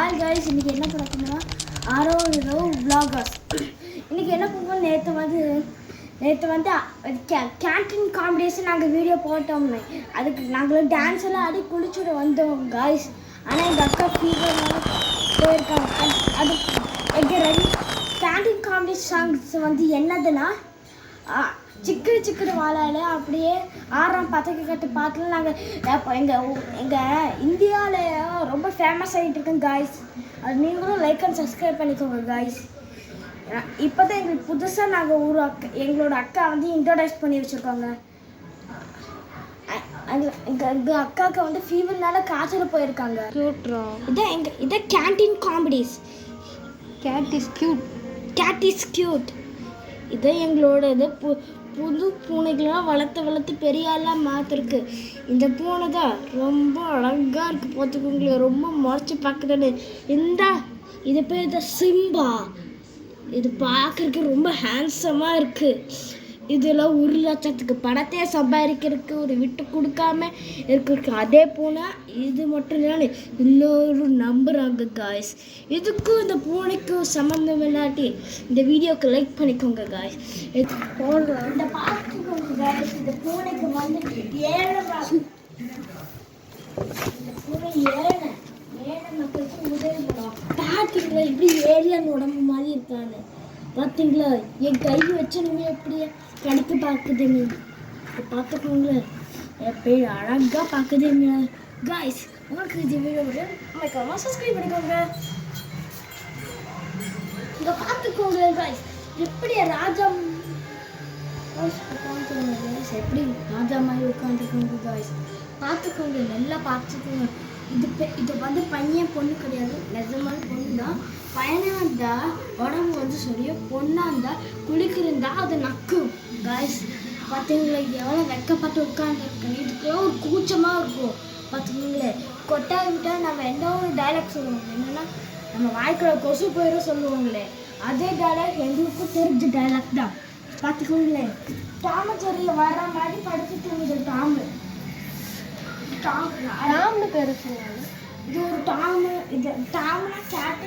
Hi guys, இன்றைக்கி என்ன பண்ண போனால் ஆரோவில் vloggers. இன்றைக்கி என்ன பண்ணுவோம், நேற்று வந்து கேன்டீன் காம்படிஷன் நாங்கள் வீடியோ போட்டோம்னு அதுக்கு நாங்கள் டான்ஸ் எல்லாம் ஆடி குளிச்சுட்டு வந்தோம் காய்ஸ். ஆனால் எங்கள் அக்கா ஃபீவர்னால போயிருக்காங்க. அது எங்கள் கேன்டீன் காம்படிஷன் சாங்ஸ் வந்து என்னதுன்னா சிக்கரு வாழால அப்படியே ஆறாம் பதக்க கட்டு பாட்டில் நாங்கள் எங்கள் இந்தியாவில் ரொம்ப ஃபேமஸ் ஆகிட்டு இருக்கோம் காய்ஸ். அது நீங்களும் லைக் அண்ட் சப்ஸ்கிரைப் பண்ணிக்கோங்க காய்ஸ். இப்போ தான் எங்களுக்கு புதுசாக நாங்கள் எங்களோட அக்கா வந்து இன்ட்ரோடியூஸ் பண்ணி வச்சுருக்கோங்க. எங்கள் அக்காவுக்கு வந்து ஃபீவர்னால காய்ச்சல் போயிருக்காங்க. இதான் canteen comedies. Cat is cute. இதை எங்களோட புது பூனைகள்லாம் வளர்த்து பெரிய ஆளாக மாற்றிருக்கு. இந்த பூனை தான் ரொம்ப அழகாக இருக்குது. பார்த்துக்கோங்களேன், ரொம்ப முறைச்சி பார்க்குதுன்னு. இது பேர் தான் சிம்பா. இது பார்க்குறதுக்கு ரொம்ப ஹேண்ட்ஸமாக இருக்குது. இதில் 1 லட்சத்துக்கு பணத்தையே சம்பாதிக்கிறதுக்கு ஒரு விட்டு கொடுக்காம இருக்கிறதுக்கு அதே பூனை இது மட்டும் இல்லை, எல்லோரும் நம்புகிறாங்க காய்ஸ். இதுக்கும் இந்த பூனைக்கும் சம்மந்தம் இல்லாட்டி இந்த வீடியோக்கு லைக் பண்ணிக்கோங்க காய்ஸ். இந்த பார்த்துக்கோங்க காய்ஸ். இந்த பூனைக்கு வந்து ஏழை மக்களுக்கு உதவி பண்ணுவோம். பார்த்தீங்களா இப்படி ஏரியான்னு உடம்பு மாதிரி இருக்கான்னு? பார்த்தீங்களா என் கை வச்சனுமே எப்படியே கடிக்க பார்க்குதுங்க. பார்த்துக்கோங்களேன், எப்படி அழகாக பார்க்குதுங்க காய்ஸ். உங்களுக்கு இது வீடியோ மறக்காம சப்ஸ்கிரைப் பண்ணிக்கோங்க. இங்கே பார்த்துக்கோங்க காய்ஸ், எப்படி ராஜா எப்படி ராஜா மாதிரி உட்காந்துருக்கோங்க காய்ஸ். பார்த்துக்கோங்க, நல்லா பார்த்துக்கோங்க. இது வந்து பையன் பொண்ணு கிடையாது, நிஜமான பொண்ணு தான். பையனாக இருந்தால் உடம்பு வந்து சரியாக, பொண்ணாக இருந்தால் குளிக்கிறந்தா அது நக்கும் காய்ஸ். பார்த்தீங்களா எவ்வளோ வெக்கப்பட்டு உட்காந்துருக்கேன். இதுக்குலாம் ஒரு கூச்சமாக இருக்கும். பார்த்துக்கோங்களேன், கொட்டா விட்டால் நம்ம எந்த ஒரு டைலாக் சொல்லுவோம், என்னென்னா நம்ம வாய்க்குள்ள கொசு போயிடும் சொல்லுவாங்களே, அதே டைலாக் எங்களுக்கும் தெரிஞ்ச டைலாக் தான். பார்த்துக்கோங்களேன், டாமச்சேரியில் வர்ற மாதிரி படுத்து தூங்குது டாம்னு பேர் சொல்லுவாங்க. இது ஒரு டாமு. இது டாம்னா கேட்.